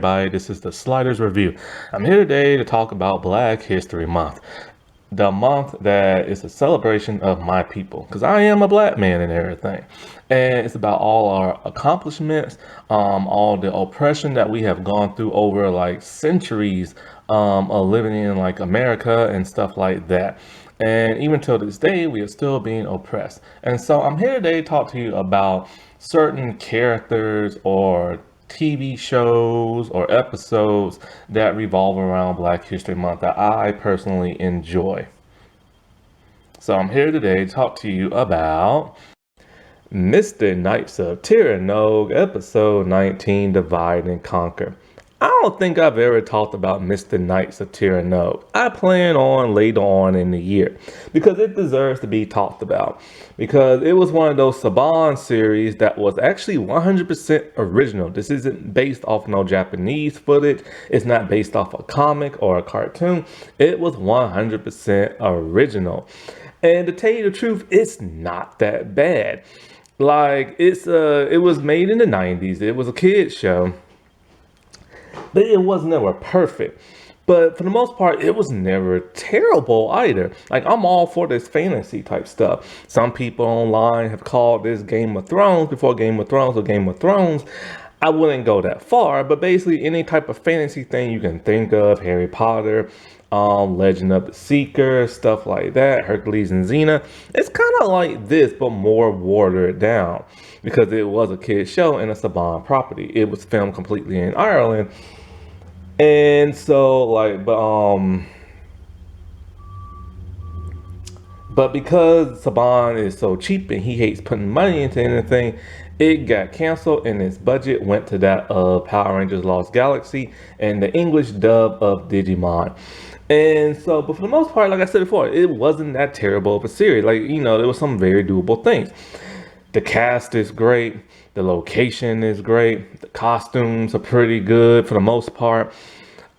everybody, this is the Sliders Review. I'm here today to talk about Black History Month. The month that is a celebration of my people, because I am a black man and everything. And it's about all our accomplishments, all the oppression that we have gone through over like centuries of living in like America and stuff like that. And even till this day, we are still being oppressed. And so I'm here today to talk to you about certain characters or TV shows or episodes that revolve around Black History Month that I personally enjoy. So I'm here today to talk to you about Mr. Knights of Tiranogue, episode 19, Divide and Conquer. I don't think I've ever talked about Mr. Knights of Tiranogue. I plan on later on in the year because it deserves to be talked about, because it was one of those Saban series that was actually 100% original. This isn't based off no Japanese footage. It's not based off a comic or a cartoon. It was 100% original. And to tell you the truth, it's not that bad. Like it was made in the 90s. It was a kid's show. But it was never perfect. But for the most part, it was never terrible either. Like, I'm all for this fantasy type stuff. Some people online have called this Game of Thrones before Game of Thrones or Game of Thrones. I wouldn't go that far, but basically any type of fantasy thing you can think of, Harry Potter, Legend of the Seeker, stuff like that, Hercules and Xena. It's kind of like this, but more watered down, because it was a kid's show and it's a Saban property. It was filmed completely in Ireland. And so but because Saban is so cheap and he hates putting money into anything, it got canceled and its budget went to that of Power Rangers Lost Galaxy and the English dub of Digimon. And so, but for the most part, like I said before, it wasn't that terrible of a series. Like, there was some very doable things. The cast is great. The location is great. The costumes are pretty good for the most part.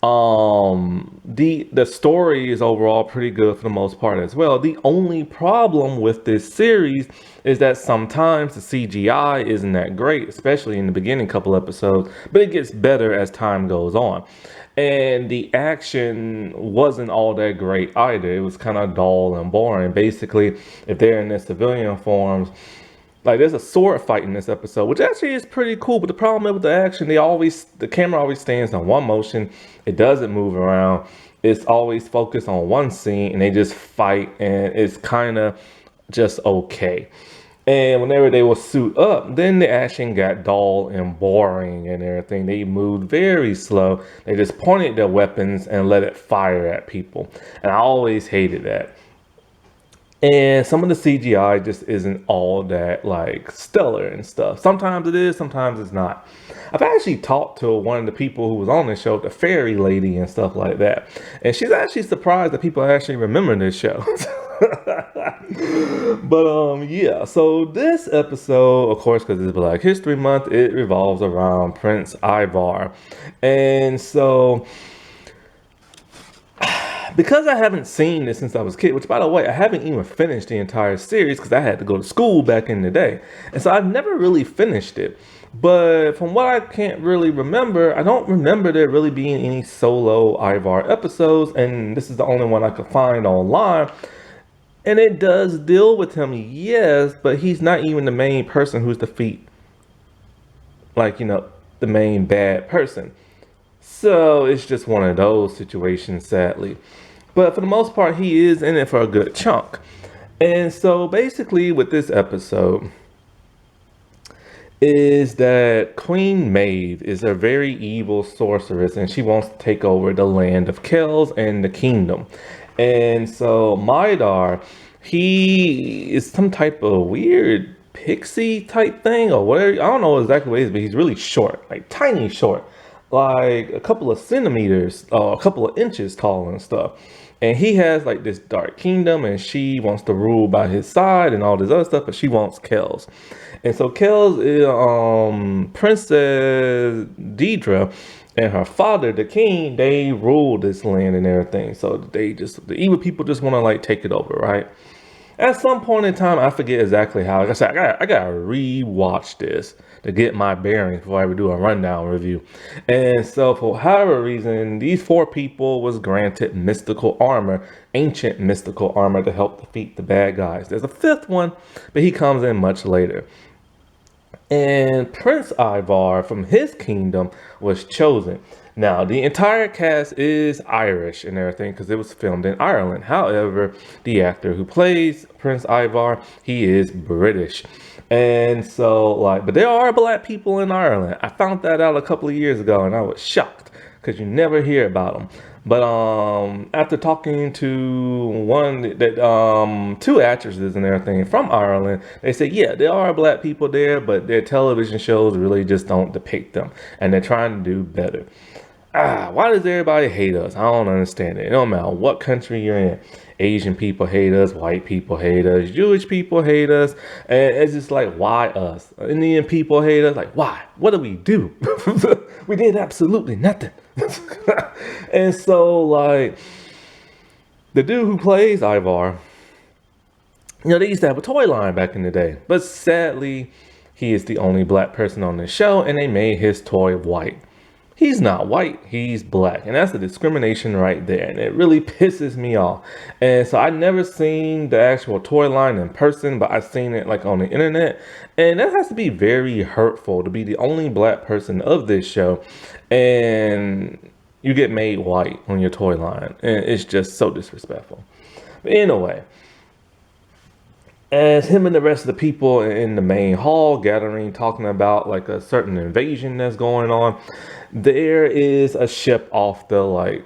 The story is overall pretty good for the most part as well. The only problem with this series is that sometimes the CGI isn't that great, especially in the beginning couple episodes, but it gets better as time goes on. And the action wasn't all that great either. It was kind of dull and boring. Basically, if they're in their civilian forms, like, there's a sword fight in this episode, which actually is pretty cool. But the problem is with the action, the camera always stands on one motion. It doesn't move around. It's always focused on one scene, and they just fight, and it's kind of just okay. And whenever they will suit up, then the action got dull and boring and everything. They moved very slow. They just pointed their weapons and let it fire at people. And I always hated that. And some of the CGI just isn't all that like stellar and stuff. Sometimes it is, sometimes it's not. I've actually talked to one of the people who was on the show, the fairy lady and stuff like that. And she's actually surprised that people actually remember this show. But yeah, so this episode, of course, because it's Black History Month, it revolves around Prince Ivar. And so, because I haven't seen this since I was a kid, which, by the way, I haven't even finished the entire series because I had to go to school back in the day. And so I've never really finished it. But from what I can't really remember, I don't remember there really being any solo Ivar episodes. And this is the only one I could find online. And it does deal with him, yes, but he's not even the main person who's the main bad person. So it's just one of those situations, sadly. But for the most part, he is in it for a good chunk. And so basically with this episode is that Queen Maeve is a very evil sorceress, and she wants to take over the land of Kells and the kingdom. And so Maidar, he is some type of weird pixie type thing or whatever. I don't know exactly what it is, but he's really short, like tiny short. Like a couple of centimeters, a couple of inches tall and stuff. And he has like this dark kingdom, and she wants to rule by his side and all this other stuff, but she wants Kells. And so Kells is Princess Deidre and her father, the king, they rule this land and everything. So the evil people just want to like take it over, right? At some point in time, I forget exactly how. Like I said, I gotta rewatch this to get my bearings before I ever do a rundown review. And so, for however reason, these four people was granted mystical armor, ancient mystical armor to help defeat the bad guys. There's a fifth one, but he comes in much later. And Prince Ivar from his kingdom was chosen. Now, the entire cast is Irish and everything because it was filmed in Ireland. However, the actor who plays Prince Ivar, he is British. And so, like, but there are black people in Ireland. I found that out a couple of years ago and I was shocked because you never hear about them. But after talking to two actresses and everything from Ireland, they said, yeah, there are black people there, but their television shows really just don't depict them, and they're trying to do better. Why does everybody hate us? I don't understand it. It don't matter what country you're in. Asian people hate us, white people hate us, Jewish people hate us, and it's just like, why us? Indian people hate us, like, why? What do we do? We did absolutely nothing. And so, like, the dude who plays Ivar, they used to have a toy line back in the day, but sadly, he is the only black person on the show, and they made his toy white. He's not white, he's black. And that's a discrimination right there. And it really pisses me off. And so I never seen the actual toy line in person, but I've seen it like on the internet. And that has to be very hurtful to be the only black person of this show. And you get made white on your toy line. And it's just so disrespectful. But anyway, as him and the rest of the people in the main hall gathering, talking about like a certain invasion that's going on, there is a ship off the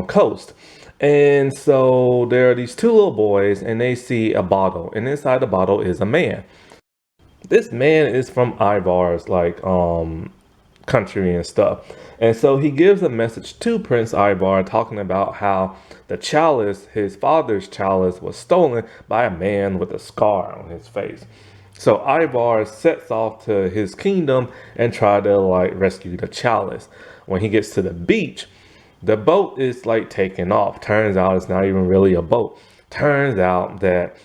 coast. And so there are these two little boys and they see a bottle, and inside the bottle is a man. This man is from Ivar's country and stuff. And so he gives a message to Prince Ivar talking about how the chalice, his father's chalice, was stolen by a man with a scar on his face. So Ivar sets off to his kingdom and try to rescue the chalice. When he gets to the beach, the boat is taking off. Turns out it's not even really a boat. Turns out that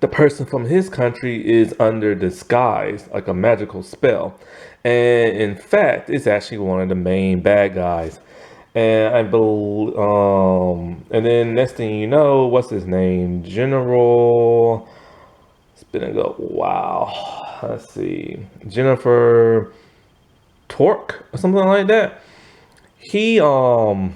the person from his country is under disguise, like a magical spell. And in fact, it's actually one of the main bad guys. And I believe, and then next thing you know, what's his name? General, it's been a go, wow. Let's see, Jennifer Torque or something like that. He, wants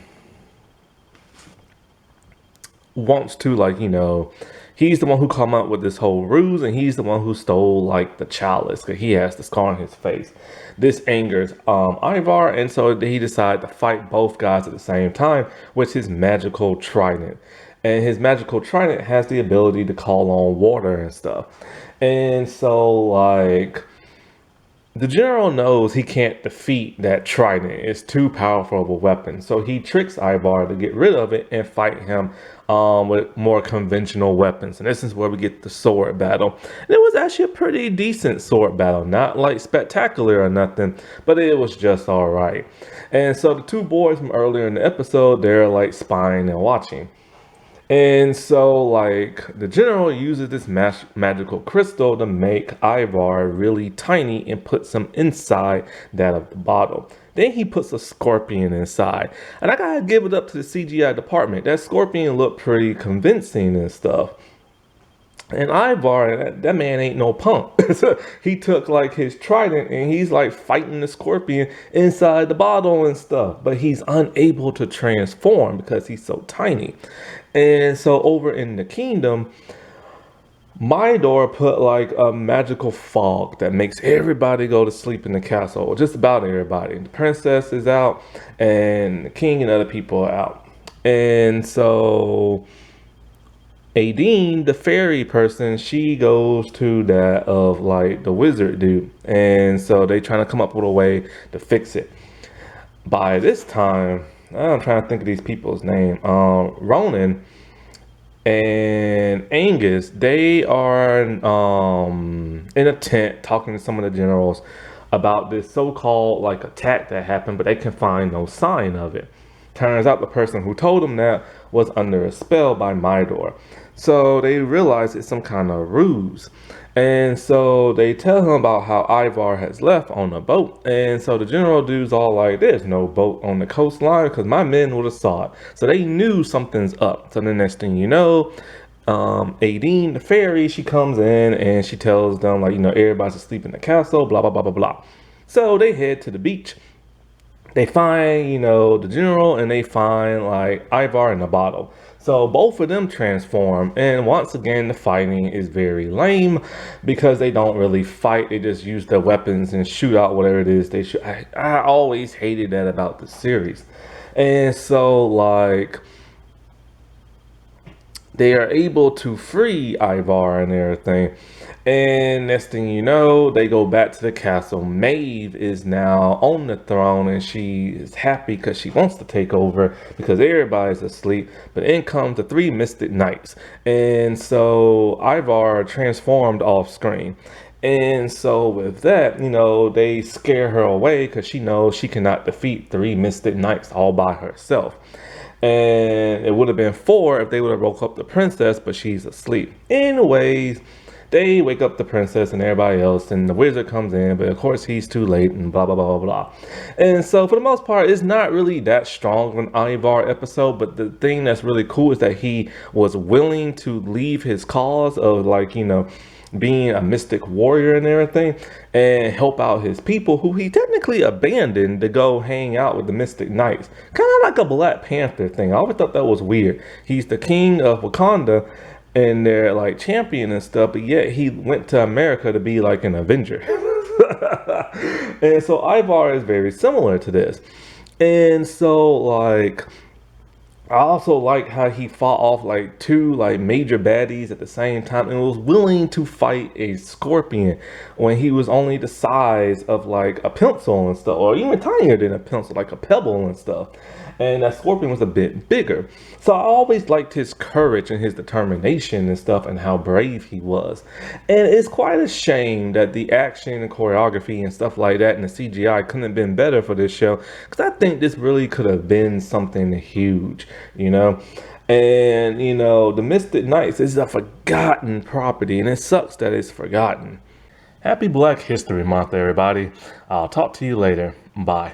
to he's the one who come up with this whole ruse, and he's the one who stole the chalice because he has the scar on his face. This angers Ivar, and so he decided to fight both guys at the same time with his magical trident. And his magical trident has the ability to call on water and stuff. And so the general knows he can't defeat that trident. It's too powerful of a weapon. So he tricks Ivar to get rid of it and fight him with more conventional weapons. And this is where we get the sword battle. And it was actually a pretty decent sword battle. Not spectacular or nothing, but it was just all right. And so the two boys from earlier in the episode, they're spying and watching. And so the general uses this magical crystal to make Ivar really tiny and puts him inside that of the bottle. Then he puts a scorpion inside. And I gotta give it up to the CGI department. That scorpion looked pretty convincing and stuff. And Ivar, that man ain't no punk. So he took his trident and he's fighting the scorpion inside the bottle and stuff. But he's unable to transform because he's so tiny. And so over in the kingdom, Mydor put a magical fog that makes everybody go to sleep in the castle. Just about everybody. The princess is out and the king and other people are out. And so Adine, the fairy person, she goes to that of the wizard dude. And so they trying to come up with a way to fix it. By this time, I'm trying to think of these people's name. Ronan and Angus, they are in a tent talking to some of the generals about this so-called attack that happened, but they can find no sign of it. Turns out the person who told them that was under a spell by Mydor. So they realize it's some kind of ruse. And so they tell him about how Ivar has left on a boat. And so the general dude's all like, there's no boat on the coastline because my men would have saw it. So they knew something's up. So the next thing you know, Aideen, the fairy, she comes in and she tells them, like, everybody's asleep in the castle, blah, blah, blah, blah, blah. So they head to the beach. They find, the general, and they find like Ivar in a bottle. So both of them transform, and once again the fighting is very lame because they don't really fight. They just use their weapons and shoot out whatever it is they shoot. I always hated that about the series. And so like they are able to free Ivar and everything. And next thing you know, they go back to the castle. Maeve is now on the throne and she is happy because she wants to take over because everybody's asleep. But in comes the three Mystic Knights. And so Ivar transformed off screen. And so with that, they scare her away because she knows she cannot defeat three Mystic Knights all by herself. And it would have been four if they would have woke up the princess, but she's asleep. Anyways, they wake up the princess and everybody else, and the wizard comes in, but of course he's too late and blah, blah, blah, blah, blah. And so for the most part, it's not really that strong of an Ivar episode, but the thing that's really cool is that he was willing to leave his cause of being a mystic warrior and everything and help out his people who he technically abandoned to go hang out with the Mystic Knights. Kind of like a Black Panther thing. I always thought that was weird. He's the king of Wakanda and they're like champion and stuff, but yet he went to America to be like an Avenger. And so Ivar is very similar to this. And so like I also like how he fought off like two like major baddies at the same time and was willing to fight a scorpion when he was only the size of like a pencil and stuff, or even tinier than a pencil, like a pebble and stuff. And that scorpion was a bit bigger. So I always liked his courage and his determination and stuff and how brave he was. And it's quite a shame that the action and choreography and stuff like that and the CGI couldn't have been better for this show, because I think this really could have been something huge, And, the Mystic Knights is a forgotten property, and it sucks that it's forgotten. Happy Black History Month, everybody. I'll talk to you later. Bye.